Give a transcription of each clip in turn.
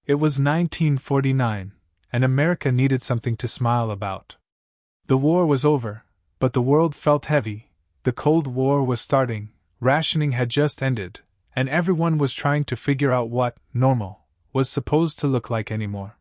It was 1949, and America needed something to smile about. The war was over, but the world felt heavy. The Cold War was starting, rationing had just ended, and everyone was trying to figure out what normal was supposed to look like anymore.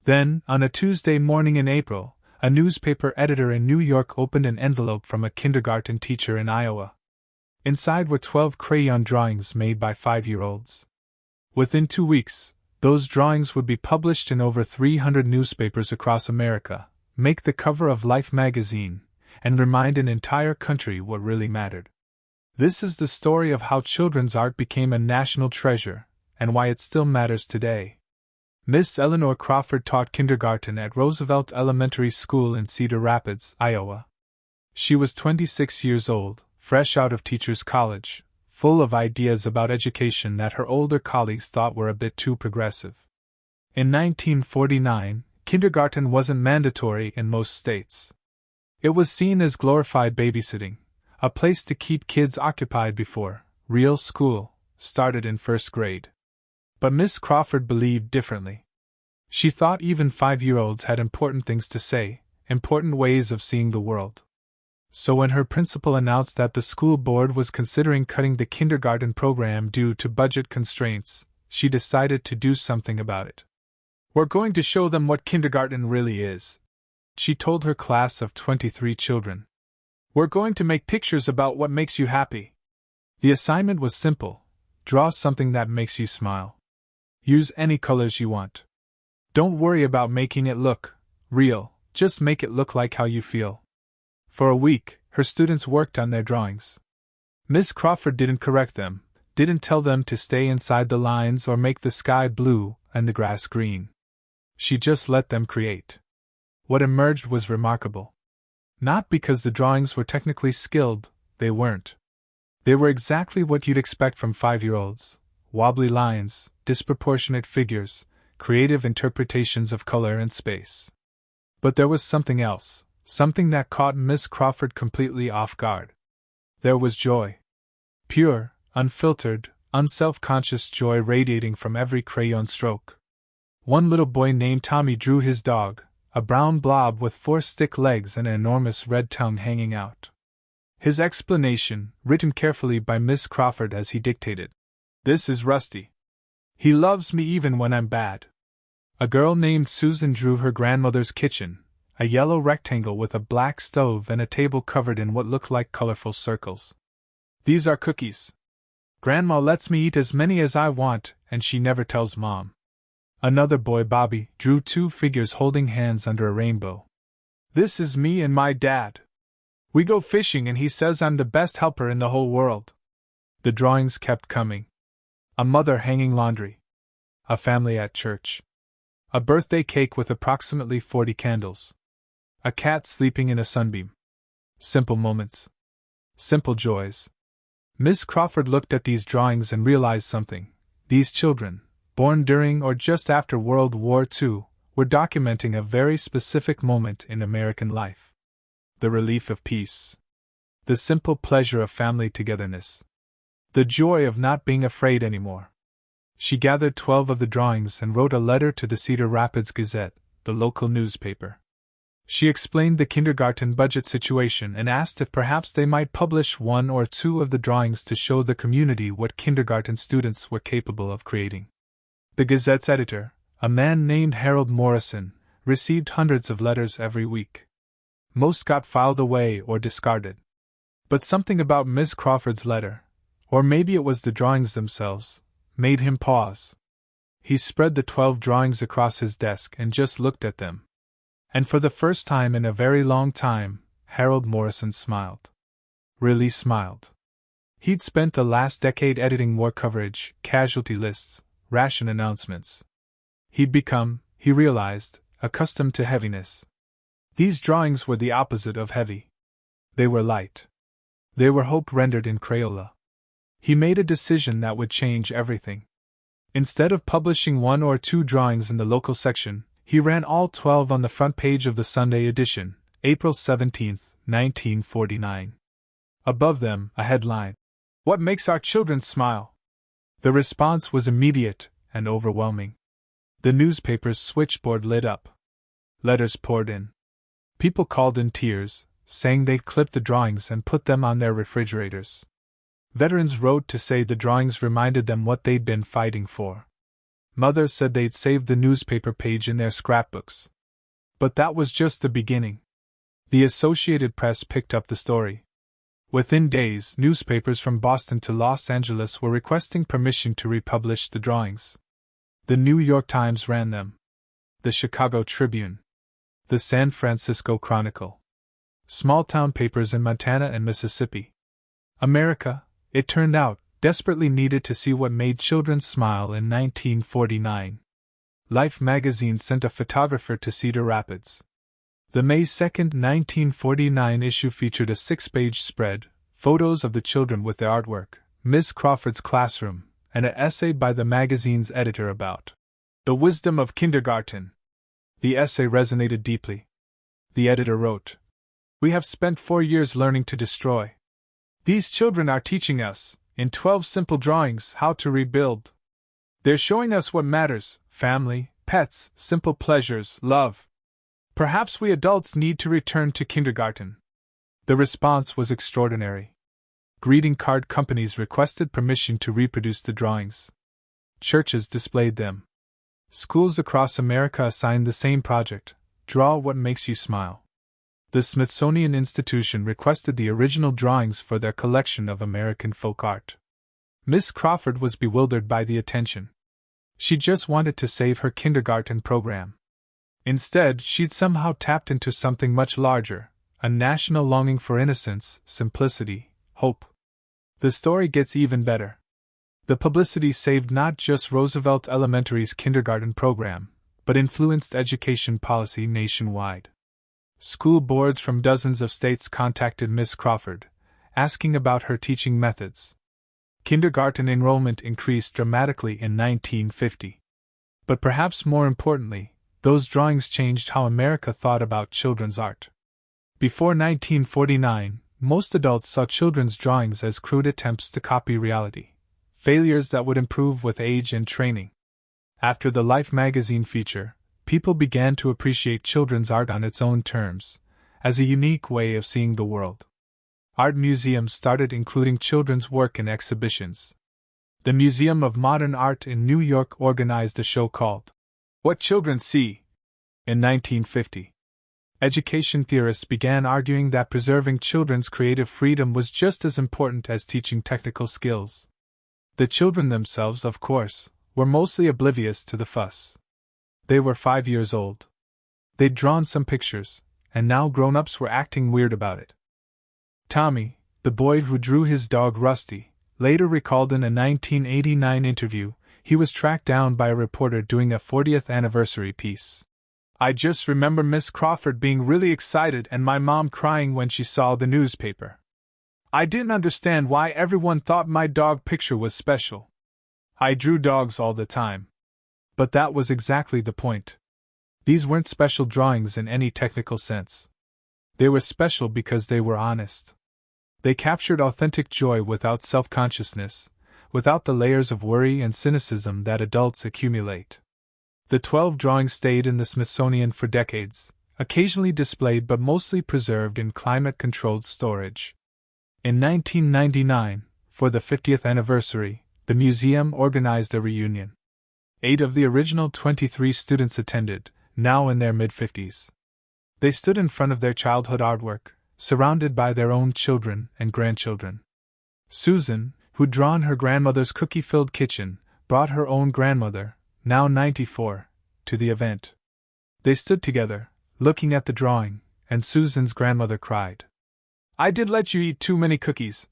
Then, on a Tuesday morning in April, a newspaper editor in New York opened an envelope from a kindergarten teacher in Iowa. Inside were 12 crayon drawings made by 5-year-olds. Within 2 weeks, those drawings would be published in over 300 newspapers across America, make the cover of Life magazine, and remind an entire country what really mattered. This is the story of how children's art became a national treasure, and why it still matters today. Miss Eleanor Crawford taught kindergarten at Roosevelt Elementary School in Cedar Rapids, Iowa. She was 26 years old, fresh out of teacher's college, full of ideas about education that her older colleagues thought were a bit too progressive. In 1949, kindergarten wasn't mandatory in most states. It was seen as glorified babysitting, a place to keep kids occupied before real school started in first grade. But Miss Crawford believed differently. She thought even 5-year-olds had important things to say, important ways of seeing the world. So when her principal announced that the school board was considering cutting the kindergarten program due to budget constraints, she decided to do something about it. "We're going to show them what kindergarten really is," she told her class of 23 children. "We're going to make pictures about what makes you happy." The assignment was simple: draw something that makes you smile. Use any colors you want. Don't worry about making it look real, just make it look like how you feel. For a week, her students worked on their drawings. Miss Crawford didn't correct them, didn't tell them to stay inside the lines or make the sky blue and the grass green. She just let them create. What emerged was remarkable. Not because the drawings were technically skilled, they weren't. They were exactly what you'd expect from 5-year-olds: wobbly lines, disproportionate figures, creative interpretations of color and space. But there was something else, something that caught Miss Crawford completely off guard. There was joy. Pure, unfiltered, unself-conscious joy radiating from every crayon stroke. One little boy named Tommy drew his dog, a brown blob with 4 stick legs and an enormous red tongue hanging out. His explanation, written carefully by Miss Crawford as he dictated: "This is Rusty. He loves me even when I'm bad." A girl named Susan drew her grandmother's kitchen, a yellow rectangle with a black stove and a table covered in what looked like colorful circles. "These are cookies. Grandma lets me eat as many as I want, and she never tells Mom." Another boy, Bobby, drew 2 figures holding hands under a rainbow. "This is me and my dad. We go fishing and he says I'm the best helper in the whole world." The drawings kept coming. A mother hanging laundry. A family at church. A birthday cake with approximately 40 candles. A cat sleeping in a sunbeam. Simple moments. Simple joys. Miss Crawford looked at these drawings and realized something. These children, born during or just after World War II, were documenting a very specific moment in American life. The relief of peace. The simple pleasure of family togetherness. The joy of not being afraid anymore. She gathered 12 of the drawings and wrote a letter to the Cedar Rapids Gazette, the local newspaper. She explained the kindergarten budget situation and asked if perhaps they might publish 1 or 2 of the drawings to show the community what kindergarten students were capable of creating. The Gazette's editor, a man named Harold Morrison, received hundreds of letters every week. Most got filed away or discarded. But something about Miss Crawford's letter, or maybe it was the drawings themselves, made him pause. He spread the 12 drawings across his desk and just looked at them. And for the first time in a very long time, Harold Morrison smiled. Really smiled. He'd spent the last decade editing war coverage, casualty lists, ration announcements. He'd become, he realized, accustomed to heaviness. These drawings were the opposite of heavy. They were light. They were hope rendered in Crayola. He made a decision that would change everything. Instead of publishing 1 or 2 drawings in the local section, he ran all 12 on the front page of the Sunday edition, April 17, 1949. Above them, a headline: "What makes our children smile?" The response was immediate and overwhelming. The newspaper's switchboard lit up. Letters poured in. People called in tears, saying they'd clipped the drawings and put them on their refrigerators. Veterans wrote to say the drawings reminded them what they'd been fighting for. Mothers said they'd saved the newspaper page in their scrapbooks. But that was just the beginning. The Associated Press picked up the story. Within days, newspapers from Boston to Los Angeles were requesting permission to republish the drawings. The New York Times ran them. The Chicago Tribune. The San Francisco Chronicle. Small-town papers in Montana and Mississippi. America, it turned out, desperately needed to see what made children smile in 1949. Life magazine sent a photographer to Cedar Rapids. The May 2, 1949 issue featured a 6-page spread, photos of the children with their artwork, Miss Crawford's classroom, and an essay by the magazine's editor about the wisdom of kindergarten. The essay resonated deeply. The editor wrote, "We have spent 4 years learning to destroy. These children are teaching us, in 12 simple drawings, how to rebuild. They're showing us what matters: family, pets, simple pleasures, love. Perhaps we adults need to return to kindergarten." The response was extraordinary. Greeting card companies requested permission to reproduce the drawings. Churches displayed them. Schools across America assigned the same project: draw what makes you smile. The Smithsonian Institution requested the original drawings for their collection of American folk art. Miss Crawford was bewildered by the attention. She just wanted to save her kindergarten program. Instead, she'd somehow tapped into something much larger, a national longing for innocence, simplicity, hope. The story gets even better. The publicity saved not just Roosevelt Elementary's kindergarten program, but influenced education policy nationwide. School boards from dozens of states contacted Miss Crawford, asking about her teaching methods. Kindergarten enrollment increased dramatically in 1950. But perhaps more importantly, those drawings changed how America thought about children's art. Before 1949, most adults saw children's drawings as crude attempts to copy reality, failures that would improve with age and training. After the Life magazine feature, people began to appreciate children's art on its own terms, as a unique way of seeing the world. Art museums started including children's work in exhibitions. The Museum of Modern Art in New York organized a show called What Children See in 1950. Education theorists began arguing that preserving children's creative freedom was just as important as teaching technical skills. The children themselves, of course, were mostly oblivious to the fuss. They were 5 years old. They'd drawn some pictures, and now grown-ups were acting weird about it. Tommy, the boy who drew his dog Rusty, later recalled in a 1989 interview, he was tracked down by a reporter doing a 40th anniversary piece. "I just remember Miss Crawford being really excited and my mom crying when she saw the newspaper. I didn't understand why everyone thought my dog picture was special. I drew dogs all the time." But that was exactly the point. These weren't special drawings in any technical sense. They were special because they were honest. They captured authentic joy without self-consciousness, without the layers of worry and cynicism that adults accumulate. The 12 drawings stayed in the Smithsonian for decades, occasionally displayed but mostly preserved in climate-controlled storage. In 1999, for the 50th anniversary, the museum organized a reunion. 8 of the original 23 students attended, now in their mid-50s. They stood in front of their childhood artwork, surrounded by their own children and grandchildren. Susan, who'd drawn her grandmother's cookie-filled kitchen, brought her own grandmother, now 94, to the event. They stood together, looking at the drawing, and Susan's grandmother cried. "I did let you eat too many cookies,"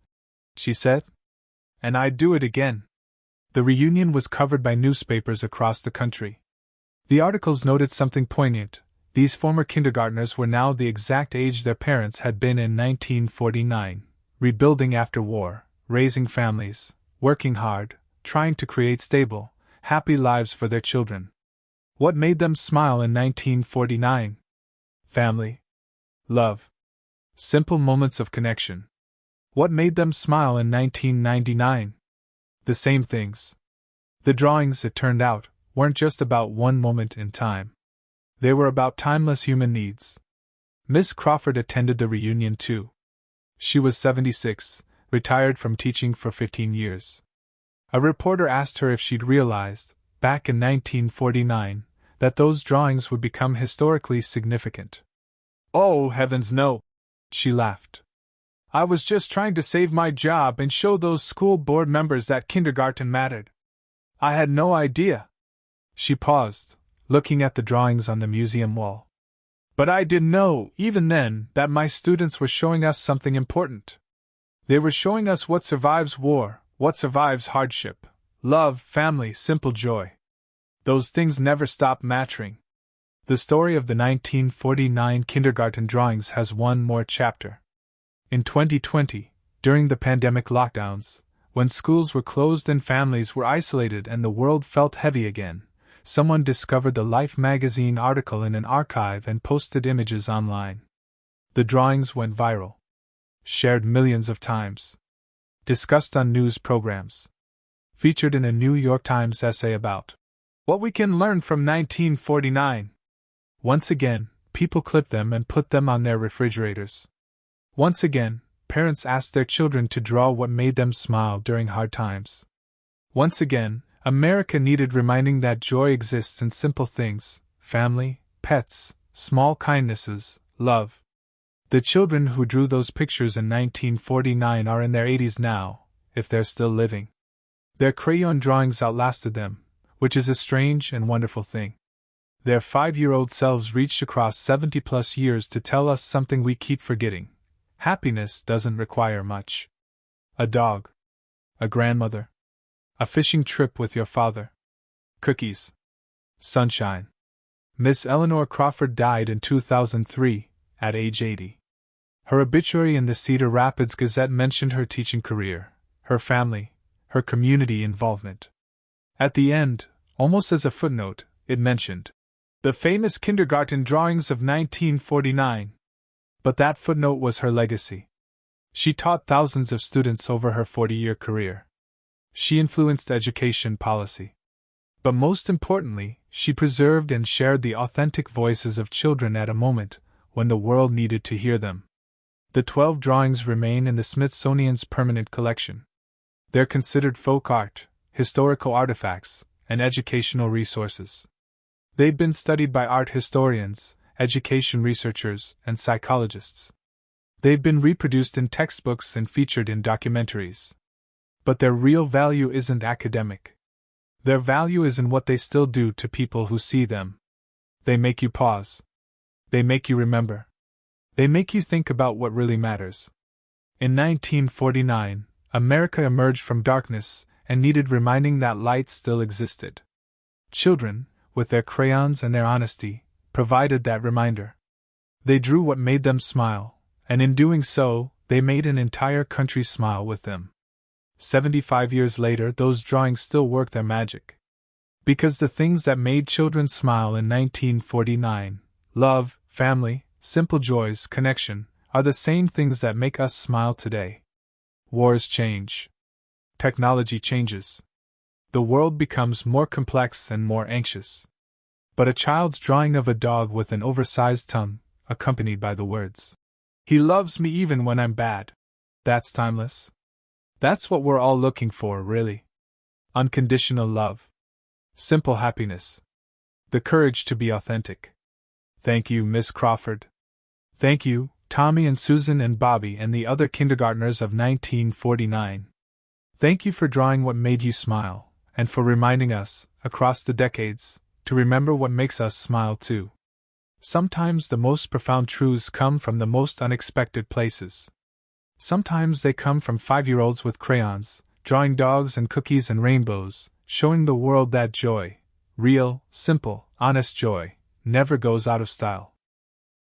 she said. "And I'd do it again." The reunion was covered by newspapers across the country. The articles noted something poignant. These former kindergartners were now the exact age their parents had been in 1949, rebuilding after war, raising families, working hard, trying to create stable, happy lives for their children. What made them smile in 1949? Family. Love. Simple moments of connection. What made them smile in 1999? The same things. The drawings, it turned out, weren't just about one moment in time. They were about timeless human needs. Miss Crawford attended the reunion too. She was 76, retired from teaching for 15 years. A reporter asked her if she'd realized, back in 1949, that those drawings would become historically significant. "Oh, heavens no," she laughed. "I was just trying to save my job and show those school board members that kindergarten mattered. I had no idea." She paused, looking at the drawings on the museum wall. "But I did know, even then, that my students were showing us something important. They were showing us what survives war, what survives hardship, love, family, simple joy. Those things never stop mattering." The story of the 1949 kindergarten drawings has one more chapter. In 2020, during the pandemic lockdowns, when schools were closed and families were isolated and the world felt heavy again, someone discovered the Life magazine article in an archive and posted images online. The drawings went viral. Shared millions of times. Discussed on news programs. Featured in a New York Times essay about what we can learn from 1949. Once again, people clipped them and put them on their refrigerators. Once again, parents asked their children to draw what made them smile during hard times. Once again, America needed reminding that joy exists in simple things: family, pets, small kindnesses, love. The children who drew those pictures in 1949 are in their 80s now, if they're still living. Their crayon drawings outlasted them, which is a strange and wonderful thing. Their 5-year-old selves reached across 70-plus years to tell us something we keep forgetting. Happiness doesn't require much. A dog. A grandmother. A fishing trip with your father. Cookies. Sunshine. Miss Eleanor Crawford died in 2003, at age 80. Her obituary in the Cedar Rapids Gazette mentioned her teaching career, her family, her community involvement. At the end, almost as a footnote, it mentioned the famous kindergarten drawings of 1949. But that footnote was her legacy. She taught thousands of students over her 40-year career. She influenced education policy. But most importantly, she preserved and shared the authentic voices of children at a moment when the world needed to hear them. The 12 drawings remain in the Smithsonian's permanent collection. They're considered folk art, historical artifacts, and educational resources. They've been studied by art historians, education researchers, and psychologists. They've been reproduced in textbooks and featured in documentaries. But their real value isn't academic. Their value is in what they still do to people who see them. They make you pause. They make you remember. They make you think about what really matters. In 1949, America emerged from darkness and needed reminding that light still existed. Children, with their crayons and their honesty, provided that reminder. They drew what made them smile, and in doing so, they made an entire country smile with them. 75 years later, those drawings still work their magic. Because the things that made children smile in 1949, love, family, simple joys, connection, are the same things that make us smile today. Wars change. Technology changes. The world becomes more complex and more anxious. But a child's drawing of a dog with an oversized tongue, accompanied by the words, "He loves me even when I'm bad," that's timeless. That's what we're all looking for, really. Unconditional love. Simple happiness. The courage to be authentic. Thank you, Miss Crawford. Thank you, Tommy and Susan and Bobby and the other kindergartners of 1949. Thank you for drawing what made you smile, and for reminding us, across the decades, to remember what makes us smile too. Sometimes the most profound truths come from the most unexpected places. Sometimes they come from 5-year-olds with crayons, drawing dogs and cookies and rainbows, showing the world that joy, real, simple, honest joy, never goes out of style.